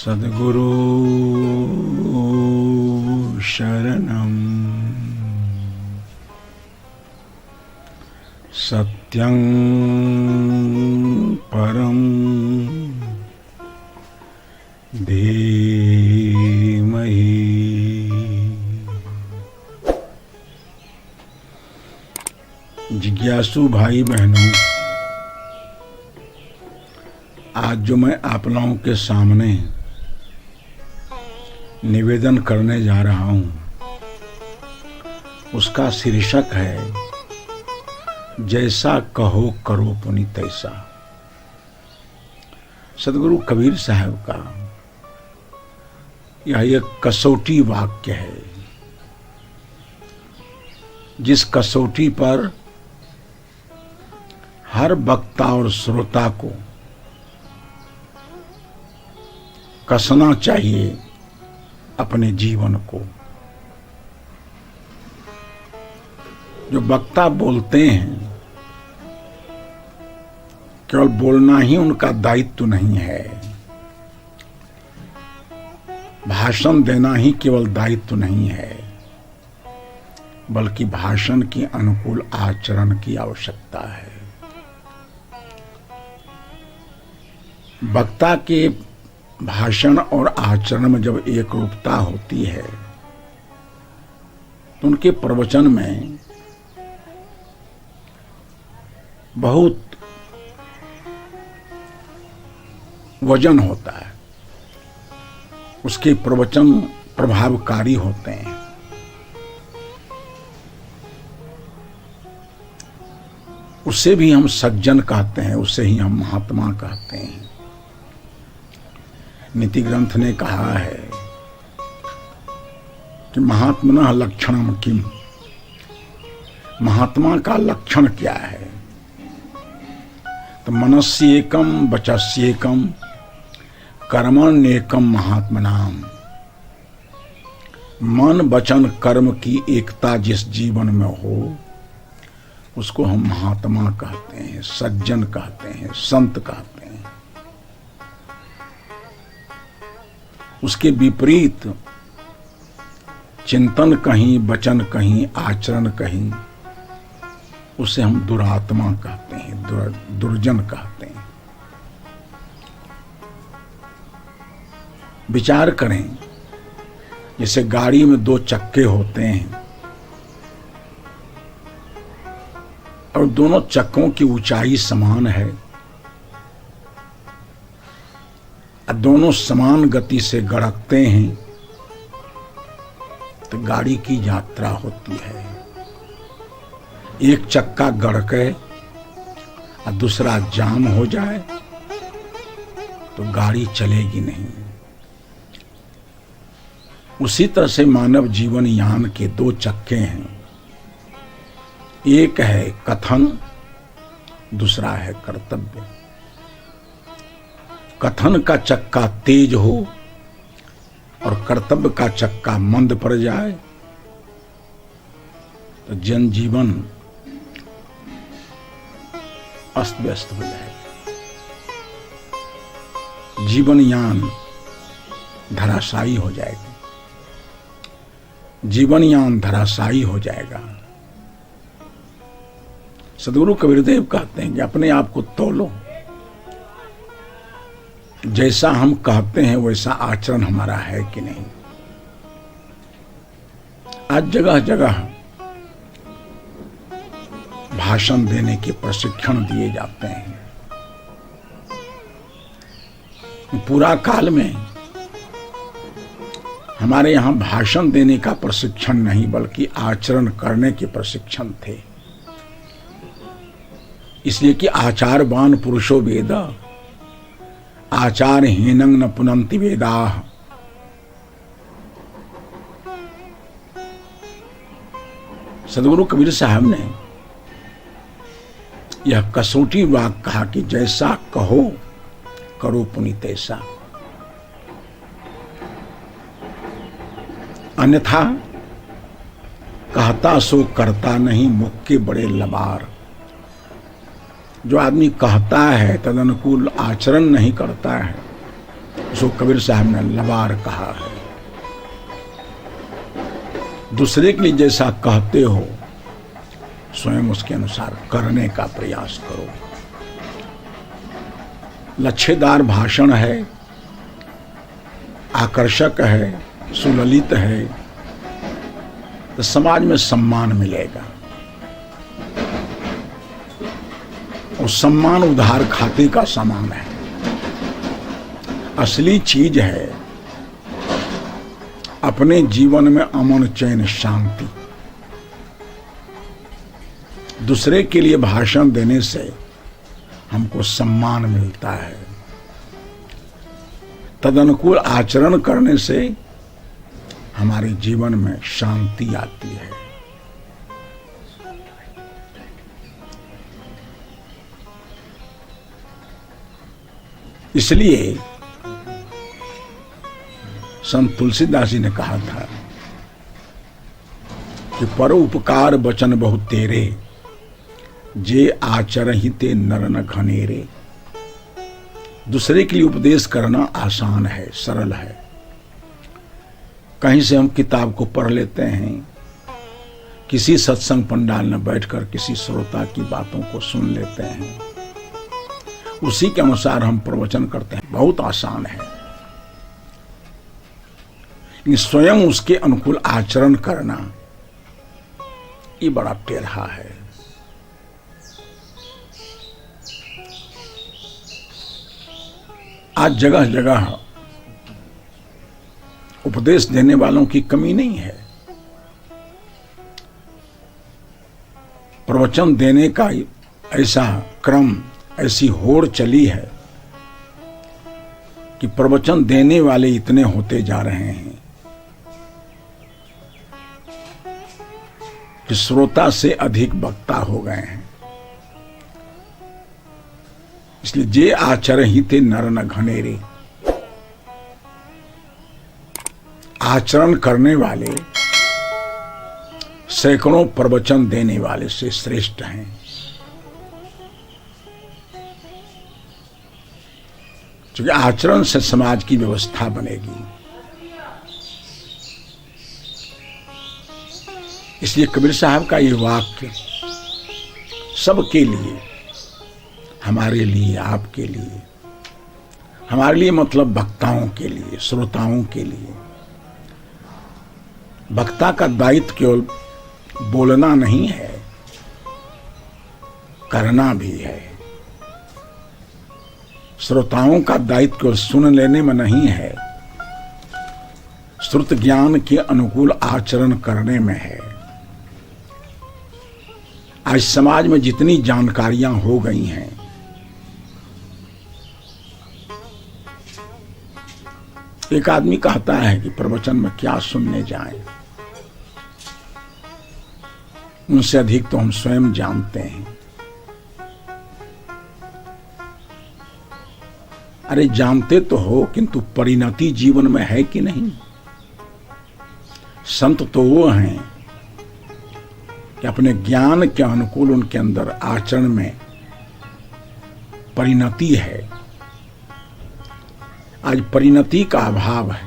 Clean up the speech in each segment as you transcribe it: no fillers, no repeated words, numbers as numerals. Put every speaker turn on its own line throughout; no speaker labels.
सद्गुरु शरणं सत्यं परं धीमहि। जिज्ञासु भाई बहनों, आज जो मैं आप लोगों के सामने निवेदन करने जा रहा हूं, उसका शीर्षक है जैसा कहो करो पुनि तैसा। सदगुरु कबीर साहब का यह एक कसौटी वाक्य है, जिस कसौटी पर हर वक्ता और श्रोता को कसना चाहिए अपने जीवन को। जो वक्ता बोलते हैं, केवल बोलना ही उनका दायित्व नहीं है, भाषण देना ही केवल दायित्व नहीं है, बल्कि भाषण के अनुकूल आचरण की आवश्यकता है। वक्ता के भाषण और आचरण में जब एक रूपता होती है तो उनके प्रवचन में बहुत वजन होता है, उसके प्रवचन प्रभावकारी होते हैं। उसे भी हम सज्जन कहते हैं, उसे ही हम महात्मा कहते हैं। नीति ग्रंथ ने कहा है कि महात्मनः लक्षणम किम, महात्मा का लक्षण क्या है? तो मनस्येकम वचस्येकम कर्मण्येकम महात्मनाम। मन वचन कर्म की एकता जिस जीवन में हो उसको हम महात्मा कहते हैं, सज्जन कहते हैं, संत कहते हैं। उसके विपरीत चिंतन कहीं, वचन कहीं, आचरण कहीं, उसे हम दुरात्मा कहते हैं, दुर्जन कहते हैं। विचार करें, जैसे गाड़ी में दो चक्के होते हैं और दोनों चक्कों की ऊंचाई समान है, दोनों समान गति से गड़कते हैं, तो गाड़ी की यात्रा होती है। एक चक्का गड़के और दूसरा जाम हो जाए तो गाड़ी चलेगी नहीं। उसी तरह से मानव जीवन यान के दो चक्के हैं, एक है कथन, दूसरा है कर्तव्य। कथन का चक्का तेज हो और कर्तव्य का चक्का मंद पड़ जाए तो जनजीवन अस्त व्यस्त हो जाएगा, जीवन यान धराशायी हो जाएगी, जीवन यान धराशायी हो जाएगा। सद्गुरु कबीरदेव कहते हैं कि अपने आप को तौलो, जैसा हम कहते हैं वैसा आचरण हमारा है कि नहीं। आज जगह जगह भाषण देने के प्रशिक्षण दिए जाते हैं। पूरा काल में हमारे यहां भाषण देने का प्रशिक्षण नहीं, बल्कि आचरण करने के प्रशिक्षण थे। इसलिए कि आचारवान पुरुषो वेद, आचारहीनं न पुनन्ति वेदाः। सद्गुरु कबीर साहब ने यह कसौटी वाक्य कहा कि जैसा कहो करो पुनि तैसा। अन्यथा कहता सो करता नहीं, मुख के बड़े लबार। जो आदमी कहता है तदनुकूल आचरण नहीं करता है, उसको कबीर साहब ने लबार कहा है। दूसरे के लिए जैसा कहते हो स्वयं उसके अनुसार करने का प्रयास करो। लच्छेदार भाषण है, आकर्षक है, सुललित है, तो समाज में सम्मान मिलेगा। और सम्मान उधार खाते का समान है। असली चीज है अपने जीवन में अमन, चैन, शांति। दूसरे के लिए भाषण देने से हमको सम्मान मिलता है, तदनुकूल आचरण करने से हमारे जीवन में शांति आती है। इसलिए संत तुलसीदास जी ने कहा था कि परोपकार बचन बहुत तेरे, जे आचरहि ते नर न घनेरे। दूसरे के लिए उपदेश करना आसान है, सरल है। कहीं से हम किताब को पढ़ लेते हैं, किसी सत्संग पंडाल में बैठकर किसी श्रोता की बातों को सुन लेते हैं, उसी के अनुसार हम प्रवचन करते हैं, बहुत आसान है। स्वयं उसके अनुकूल आचरण करना ये बड़ा टेढ़ा है। आज जगह जगह उपदेश देने वालों की कमी नहीं है। प्रवचन देने का ऐसा क्रम, ऐसी होड़ चली है कि प्रवचन देने वाले इतने होते जा रहे हैं कि श्रोता से अधिक वक्ता हो गए हैं। इसलिए जे आचरहि ते नर न घनेरे, आचरण करने वाले सैकड़ों प्रवचन देने वाले से श्रेष्ठ हैं। क्योंकि आचरण से समाज की व्यवस्था बनेगी। इसलिए कबीर साहब का ये वाक्य सबके लिए, हमारे लिए, आपके लिए, हमारे लिए मतलब वक्ताओं के लिए, श्रोताओं के लिए। वक्ता का दायित्व केवल बोलना नहीं है, करना भी है। श्रोताओं का दायित्व केवल सुन लेने में नहीं है, श्रुत ज्ञान के अनुकूल आचरण करने में है। आज समाज में जितनी जानकारियां हो गई हैं, एक आदमी कहता है कि प्रवचन में क्या सुनने जाएं, उनसे अधिक तो हम स्वयं जानते हैं। अरे जानते तो हो, किंतु परिणति जीवन में है कि नहीं? संत तो वो हैं कि अपने ज्ञान के अनुकूल उनके अंदर आचरण में परिणति है। आज परिणति का अभाव है।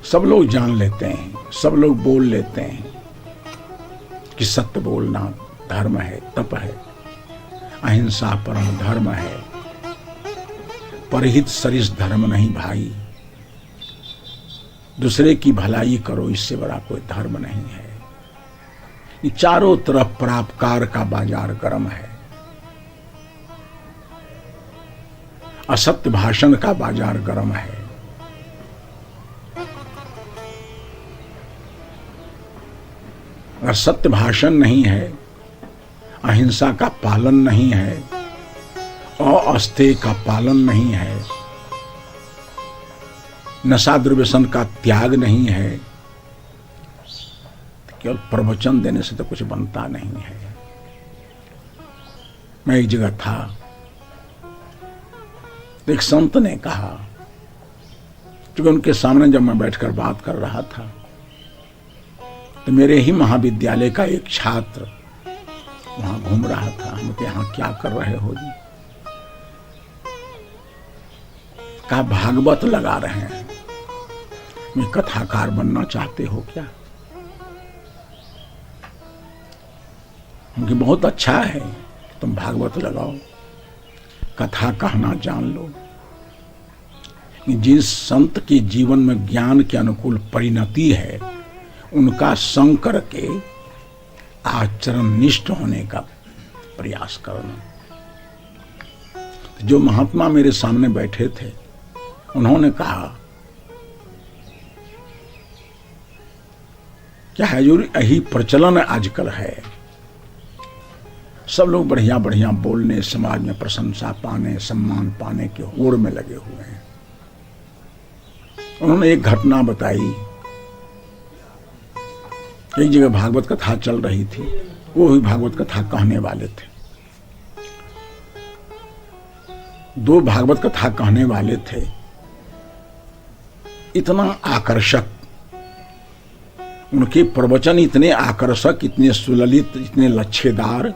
सब लोग जान लेते हैं, सब लोग बोल लेते हैं कि सत्य बोलना धर्म है, तप है, अहिंसा परम धर्म है, परहित सरिस धर्म नहीं भाई, दूसरे की भलाई करो, इससे बड़ा कोई धर्म नहीं है। ये चारों तरफ परोपकार का बाजार गर्म है, असत्य भाषण का बाजार गर्म है। अगर सत्य भाषण नहीं है, अहिंसा का पालन नहीं है, अस्तेय का पालन नहीं है, नशा दुर्व्यसन का त्याग नहीं है, तो केवल प्रवचन देने से तो कुछ बनता नहीं है। मैं एक जगह था, एक संत ने कहा, क्योंकि उनके सामने जब मैं बैठकर बात कर रहा था तो मेरे ही महाविद्यालय का एक छात्र वहां घूम रहा था। हम कहे, यहाँ क्या कर रहे हो जी? कहा भागवत लगा रहे हैं, मैं कथाकार बनना चाहते हो क्या? उनकी बहुत अच्छा है, तुम भागवत लगाओ, कथा कहना जान लो। जिस संत के जीवन में ज्ञान के अनुकूल परिणति है, उनका संग करके आचरण निष्ठ होने का प्रयास करना। जो महात्मा मेरे सामने बैठे थे, उन्होंने कहा क्या हजूर यही प्रचलन आजकल है, सब लोग बढ़िया बढ़िया बोलने, समाज में प्रशंसा पाने, सम्मान पाने के होड़ में लगे हुए हैं। उन्होंने एक घटना बताई। एक जगह भागवत कथा चल रही थी, वो भी भागवत कथा कहने वाले थे। दो भागवत कथा कहने वाले थे, इतना आकर्षक, उनके प्रवचन इतने आकर्षक, इतने सुललित, इतने लच्छेदार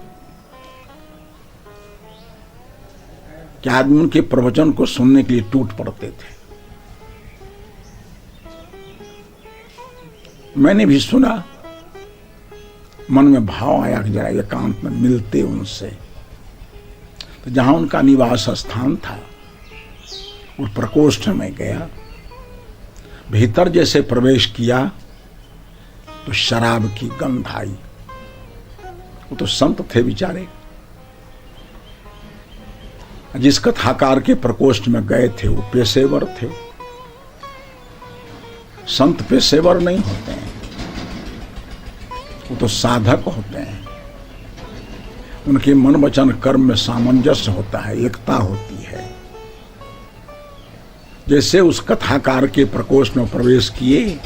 कि आदमी उनके प्रवचन को सुनने के लिए टूट पड़ते थे। मैंने भी सुना, मन में भाव आया कि जरा एकांत में मिलते उनसे। तो जहां उनका निवास स्थान था, उस प्रकोष्ठ में गया। भीतर जैसे प्रवेश किया तो शराब की गंध आई। वो तो संत थे बेचारे, जिस कथाकार के प्रकोष्ठ में गए थे वो पेशेवर थे। संत पेशेवर नहीं होते हैं, वो तो साधक होते हैं। उनके मन वचन कर्म में सामंजस्य होता है, एकता होती है। जैसे उस कथाकार के प्रकोष्ठ में प्रवेश किए,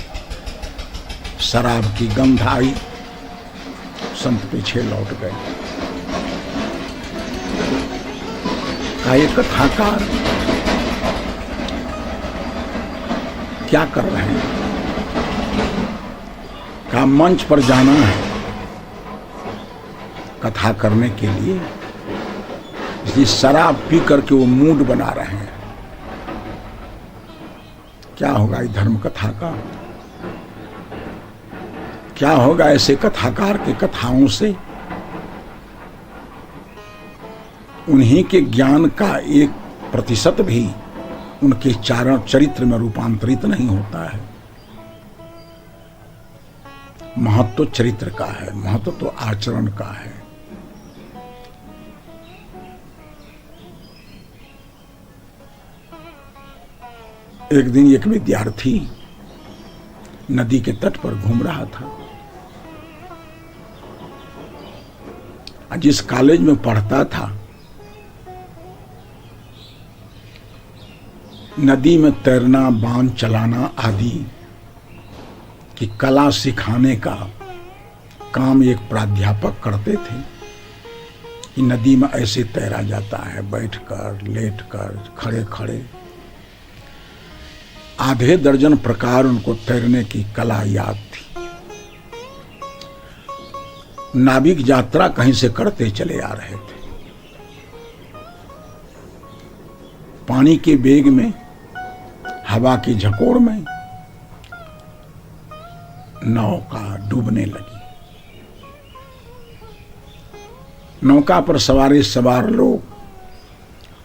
शराब की गंध आई, संत पीछे लौट गए। का ये कथाकार क्या कर रहे हैं? का मंच पर जाना है कथा करने के लिए, इसलिए शराब पी करके वो मूड बना रहे हैं। क्या होगा इस धर्म कथा का? क्या होगा ऐसे कथाकार के कथाओं से? उन्हीं के ज्ञान का 1% भी उनके चरित्र में रूपांतरित नहीं होता है। महत्व तो चरित्र का है, महत्व तो आचरण का है। एक दिन एक विद्यार्थी नदी के तट पर घूम रहा था। जिस कॉलेज में पढ़ता था, नदी में तैरना, बांध चलाना आदि की कला सिखाने का काम एक प्राध्यापक करते थे। कि नदी में ऐसे तैरा जाता है, बैठकर, लेटकर, खड़े खड़े। आधे दर्जन प्रकार उनको तैरने की कला याद थी। नाविक यात्रा कहीं से करते चले आ रहे थे। पानी के वेग में, हवा की झकोर में नौका डूबने लगी। नौका पर सवार लोग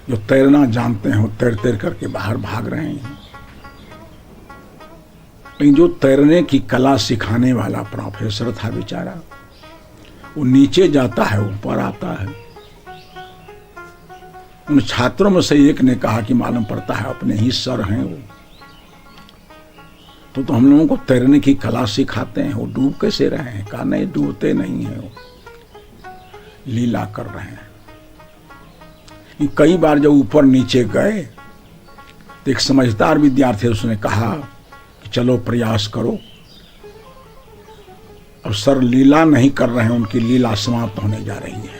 जो तैरना जानते हैं, वो तैर करके बाहर भाग रहे हैं। लेकिन जो तैरने की कला सिखाने वाला प्रोफेसर था बेचारा, वो नीचे जाता है, ऊपर आता है। उन छात्रों में से एक ने कहा कि मालूम पड़ता है अपने ही सर हैं वो, तो हम लोगों को तैरने की कला सिखाते हैं, वो डूब कैसे रहे हैं? कहा नहीं, डूबते नहीं है, वो लीला कर रहे हैं। कई बार जब ऊपर नीचे गए तो एक समझदार विद्यार्थी, उसने कहा कि चलो प्रयास करो। अब सर लीला नहीं कर रहे हैं, उनकी लीला समाप्त होने जा रही है।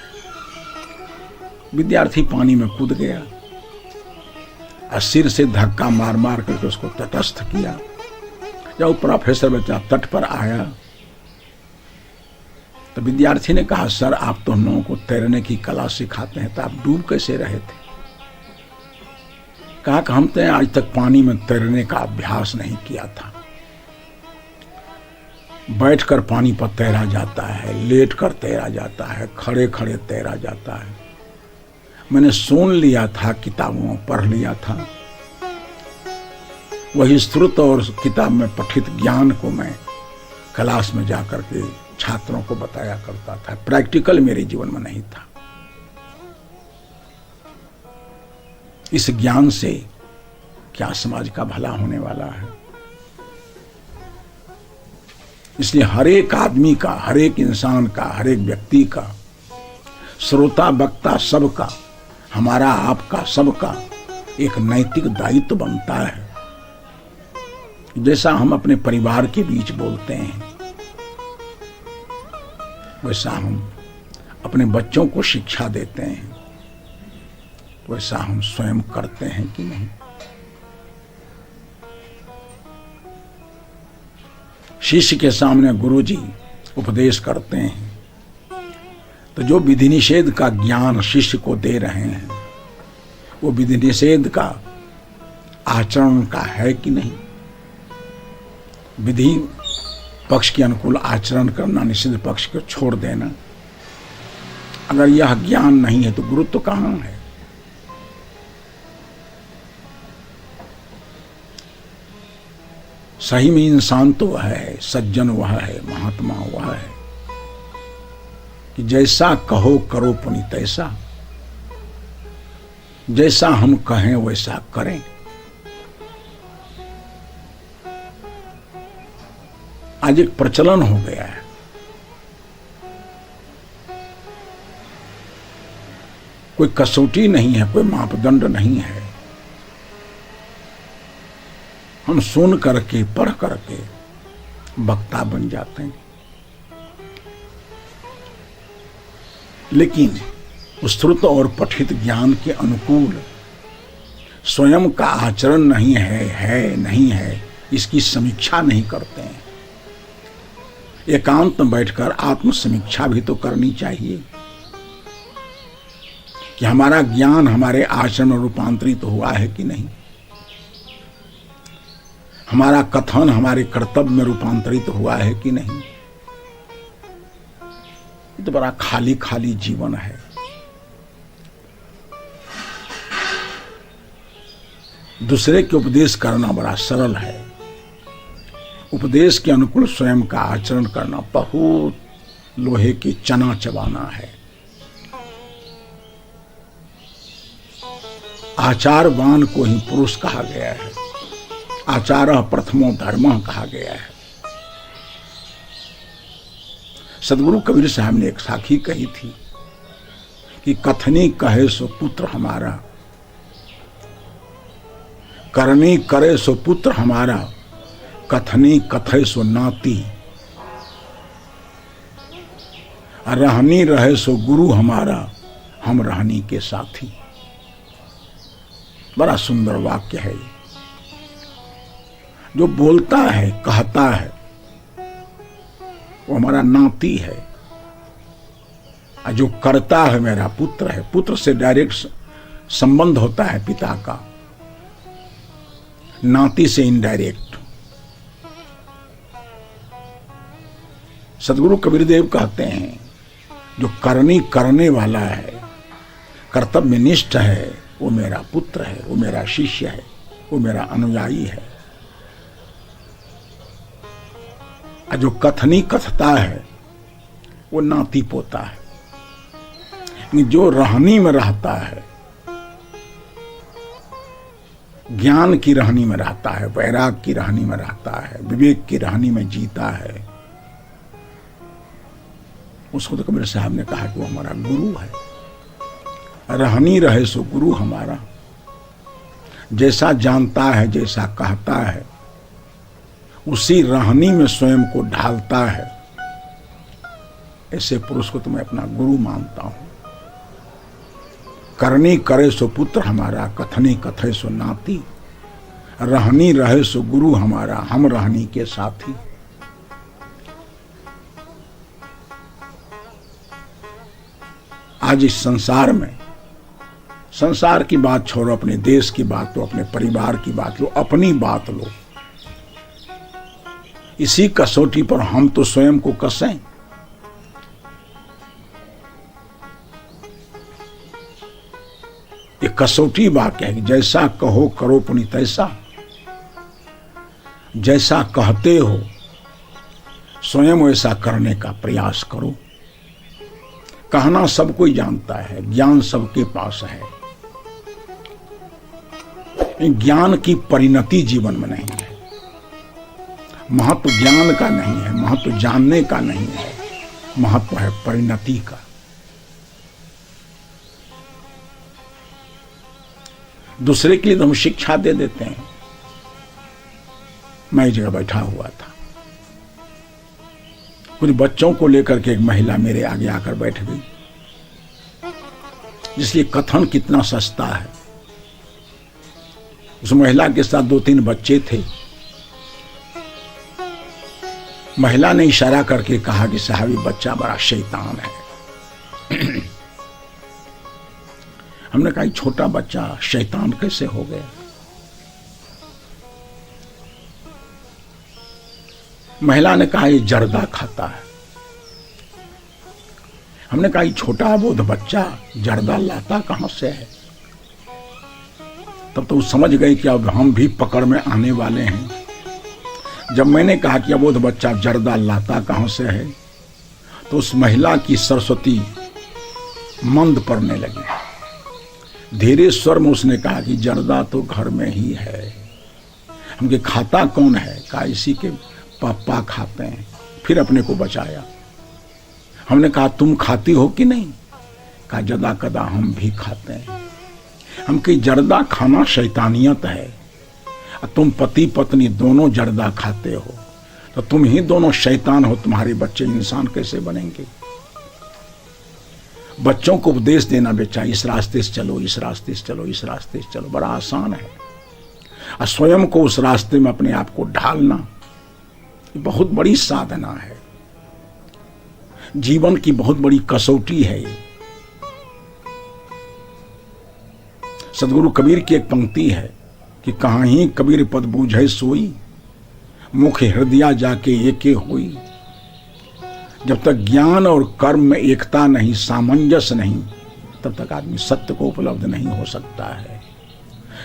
विद्यार्थी पानी में कूद गया और सिर से धक्का मार मार करके उसको तटस्थ किया। जब प्रोफेसर बच्चा तट पर आया तो विद्यार्थी ने कहा, सर आप तो हम लोगों को तैरने की कला सिखाते हैं, तो आप डूब कैसे रहे थे? कहा कि हम तो आज तक पानी में तैरने का अभ्यास नहीं किया था। बैठकर पानी पर तैरा जाता है, लेटकर तैरा जाता है, खड़े खड़े तैरा जाता है। मैंने सुन लिया था, किताबों में पढ़ लिया था, वही श्रुत और किताब में पठित ज्ञान को मैं क्लास में जाकर के छात्रों को बताया करता था। प्रैक्टिकल मेरे जीवन में नहीं था। इस ज्ञान से क्या समाज का भला होने वाला है। इसलिए हर एक आदमी का, हर एक इंसान का, हर एक व्यक्ति का, श्रोता वक्ता सबका, हमारा आपका सबका एक नैतिक दायित्व बनता है। जैसा हम अपने परिवार के बीच बोलते हैं, वैसा हम अपने बच्चों को शिक्षा देते हैं, वैसा हम स्वयं करते हैं कि नहीं। शिष्य के सामने गुरुजी उपदेश करते हैं तो जो विधि निषेध का ज्ञान शिष्य को दे रहे हैं, वो विधि निषेध का आचरण का है कि नहीं। विधि पक्ष के अनुकूल आचरण करना, निषिद्ध पक्ष को छोड़ देना, अगर यह ज्ञान नहीं है तो गुरुत्व कहां है। सही में इंसान तो वह है, सज्जन वह है, महात्मा वह है कि जैसा कहो करो पुनि तैसा, जैसा हम कहें वैसा करें। आज एक प्रचलन हो गया है, कोई कसौटी नहीं है, कोई मापदंड नहीं है। हम सुन करके, पढ़ करके वक्ता बन जाते हैं, लेकिन श्रुत और पठित ज्ञान के अनुकूल स्वयं का आचरण नहीं है नहीं है, इसकी समीक्षा नहीं करते हैं। एकांत में बैठकर आत्म समीक्षा भी तो करनी चाहिए कि हमारा ज्ञान हमारे आचरण में रूपांतरित हुआ है कि नहीं, हमारा कथन हमारे कर्तव्य में रूपांतरित हुआ है कि नहीं। ये तो बड़ा खाली खाली जीवन है। दूसरे के उपदेश करना बड़ा सरल है, उपदेश के अनुकूल स्वयं का आचरण करना बहुत लोहे की चना चबाना है। आचारवान को ही पुरुष कहा गया है, आचारः प्रथमो धर्मः कहा गया है। सदगुरु कबीर साहब ने एक साखी कही थी कि कथनी कहे सो पुत्र हमारा, करनी करे सो पुत्र हमारा, कथनी कथे सो नाती, रहनी रहे सो गुरु हमारा, हम रहनी के साथी। बड़ा सुंदर वाक्य है। जो बोलता है, कहता है, वो हमारा नाती है, और जो करता है मेरा पुत्र है। पुत्र से डायरेक्ट संबंध होता है पिता का, नाती से इनडायरेक्ट। सदगुरु कबीरदेव कहते हैं जो करनी करने वाला है, कर्तव्य में निष्ठ है, वो मेरा पुत्र है, वो मेरा शिष्य है, वो मेरा अनुयायी है। और जो कथनी कथता है वो नाती पोता है। जो रहनी में रहता है, ज्ञान की रहनी में रहता है, वैराग की रहनी में रहता है, विवेक की रहनी में जीता है, उसको तो कबीर साहब ने कहा कि वो हमारा गुरु है। रहनी रहे सो गुरु हमारा। जैसा जानता है, जैसा कहता है, उसी रहनी में स्वयं को ढालता है, ऐसे पुरुष को तो मैं अपना गुरु मानता हूं। करनी करे सो पुत्र हमारा, कथनी कथे सो नाती, रहनी रहे सो गुरु हमारा, हम रहनी के साथी। आज इस संसार में संसार की बात छोड़ो, अपने देश की बात लो, अपने परिवार की बात लो, अपनी बात लो। इसी कसौटी पर हम तो स्वयं को कसें। ये कसौटी वाक्य है कि जैसा कहो करो पुनि तैसा। जैसा कहते हो स्वयं वैसा करने का प्रयास करो। कहना सब कोई जानता है, ज्ञान सबके पास है। ज्ञान की परिणति जीवन में नहीं है। महत्व ज्ञान का नहीं है, महत्व जानने का नहीं है, महत्व है परिणति का। दूसरे के लिए तो हम शिक्षा दे देते हैं। मैं एक जगह बैठा हुआ था, कुछ बच्चों को लेकर के एक महिला मेरे आगे आकर बैठ गई, जिसलिए कथन कितना सस्ता है। उस महिला के साथ 2-3 बच्चे थे। महिला ने इशारा करके कहा कि साहब ये बच्चा बड़ा शैतान है। हमने कहा छोटा बच्चा शैतान कैसे हो गया? महिला ने कहा ये जर्दा खाता है। हमने कहा छोटा बोध बच्चा जर्दा लाता कहां से है? तब तो वो समझ गए कि अब हम भी पकड़ में आने वाले हैं। जब मैंने कहा कि अबोध बच्चा जर्दा लाता कहां से है, तो उस महिला की सरस्वती मंद पड़ने लगी। धीरे स्वर में उसने कहा कि जर्दा तो घर में ही है। हमके खाता कौन है? कहा इसी के पापा खाते हैं। फिर अपने को बचाया। हमने कहा तुम खाती हो कि नहीं? कहा जदा कदा हम भी खाते हैं। हम कहीं जर्दा खाना शैतानियत है। तुम पति पत्नी दोनों जर्दा खाते हो तो तुम ही दोनों शैतान हो, तुम्हारे बच्चे इंसान कैसे बनेंगे? बच्चों को उपदेश देना बेचा, इस रास्ते से चलो, इस रास्ते से चलो, इस रास्ते से चलो, बड़ा आसान है। और स्वयं को उस रास्ते में अपने आप को ढालना बहुत बड़ी साधना है। जीवन की बहुत बड़ी कसौटी है ये। सदगुरु कबीर की एक पंक्ति है कि कहाँ ही कबीर पद बूझे सोई, मुख हृदय जाके एके होई। जब तक ज्ञान और कर्म में एकता नहीं, सामंजस्य नहीं, तब तक आदमी सत्य को उपलब्ध नहीं हो सकता है,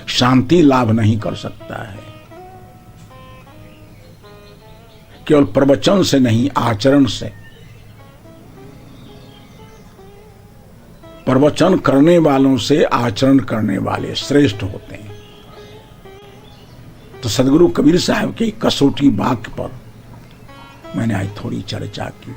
शांति लाभ नहीं कर सकता है। केवल प्रवचन से नहीं, आचरण से। प्रवचन करने वालों से आचरण करने वाले श्रेष्ठ होते हैं। तो सदगुरु कबीर साहब के कसौटी वाक्य पर मैंने आज थोड़ी चर्चा की।